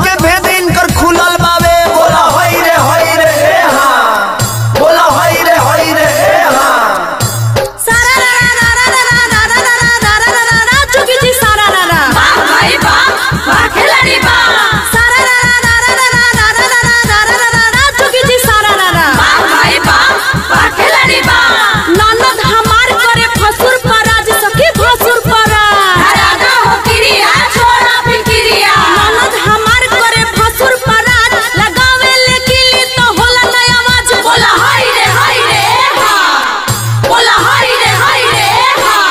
के भेद इनकर खुलल बावे। बोला होई रे हाँ, बोला होई रे हाँ। सारा रा रा रा रा रा रा रा रा रा रा रा रा चुकी जी सारा रा रा। वाह भाई वाह खिलाड़ी वाह। सारा रा रा रा रा रा रा रा रा रा रा रा रा चुकी जी सारा रा रा। वाह भाई वाह खिलाड़ी वाह। ननद हमार करे फसुर पराज सखी फसुर पराज। राधा हो किरिया छोड़ा फिकिरिया। ननद हमार करे फसुर पराज लगावे ले किली तो होला नया आवाज। बोला हाय रे हाँ, बोला हाय रे हाँ।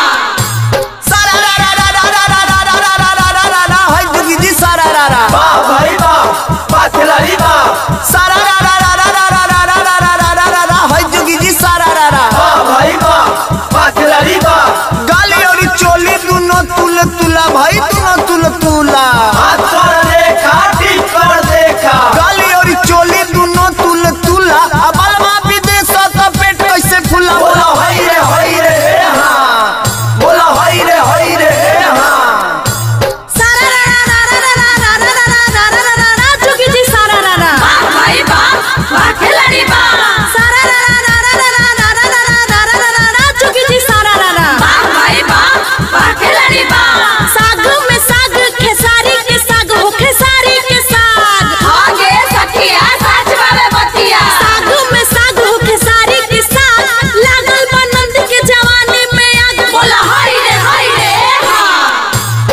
सारा रा रा रा रा रा रा रा रा रा रा रा रा रा होई जोगी जी सारा रा रा। वाह भाई वाह खिलाड़ी वाह। सारा रा रा रा रा रा रा रा रा रा रा रा रा रा होई जोगी जी सारा रा रा। वाह भाई वाह खिलाड़ी वाह। गाली और चोली दोनों तुल तुला भाई दोनों तुल तुला। हाथ कर देखा टिप कर देखा। गाली और चोली दोनों तुल तुला। अब अलमा विदेश तो पेट कैसे फूला। बोला होई रे हाँ, बोला होई रे हाँ। सारा रा रा रा रा रा रा रा रा रा रा रा रा चुकी जी सारा रा रा। वाह भाई वाह खिलाड़ी वाह। सारा रा रा रा रा रा रा रा रा रा रा रा रा रा चुकी जी सारा रा रा। वाह भाई वाह खिलाड़ी वाह। साग में साग खेसारी के साग हो खेसारी के साग। आगे सखिया सच बाबे बतिया। साग में साग हो खेसारी के साग लागल बनंद के जवानी में आग। बोला हाय रे हाँ,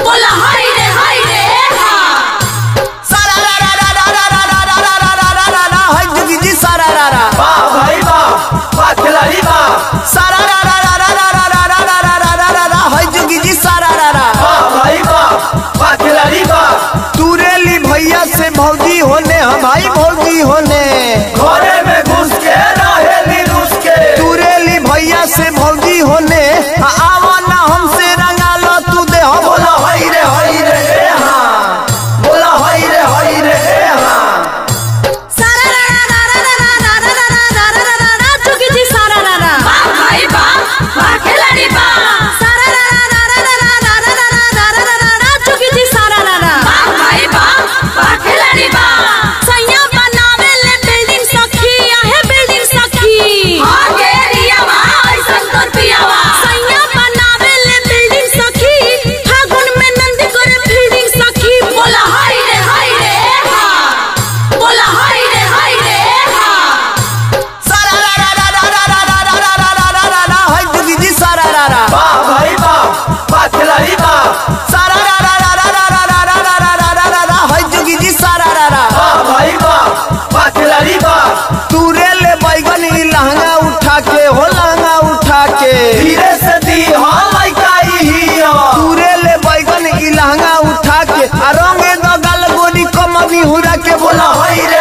बोला हाय रे हाँ। सारा रा रा रा रा रा रा रा रा रा रा रा रा रा होई जोगी जी सारा रा रा। वाह भाई वाह खिलाड़ी वाह। सारा रा रा रा रा रा रा रा रा रा रा रा रा रा होई जोगी जी सारा रा रा। वाह भाई वाह खिलाड़ी वाह। तुरेली भैया से भौजी होने हम भाई भौजी होने। घरे में घुस के रहेली रुस के। तुरेली भैया से भौजी होने आवा ना हमसे रंगा लो तू दे। बोला होई रे हाँ, बोला होई रे हाँ। सारा रा रा रा रा रा रा रा रा रा रा रा रा चुकी जी सारा रा रा। वाह भाई वाह खिलाड़ी वाह। सारा रा रा रा रा रा रा रा रा रा रा रा रा चुकी जी सारा रा रा। वाह भाई वाह खिलाड़ी वाह। सैया बनावे ले बिल्डिंग सखी आहे बिल्डिंग सखी। आगे रिया वाह संतोर पिया वाह। सैया बनावे ले बिल्डिंग सखी फागुन में नंदी करे फील्डिंग सखी। बोला हाय रे हाँ, बोला हाय रे हाँ। सारा रा रा रा रा रा रा रा रा रा रा रा रा रा होई जोगी जी सारा रा रा। वाह भाई वाह खिलाड़ी वाह। सारा रा रा रा रा रा रा रा रा रा रा रा रा रा होई जोगी जी सारा रा रा। वाह भाई वाह खिलाड़ी वाह। तूरे ले बैगन ई लहंगा उठा के हो लहंगा उठा के। धीरे से दी हां लइकाई हिया। तूरे ले बैगन ई लहंगा उठा के आ रंगे द गल गोरी कमनी हुरा के। बोला होई रे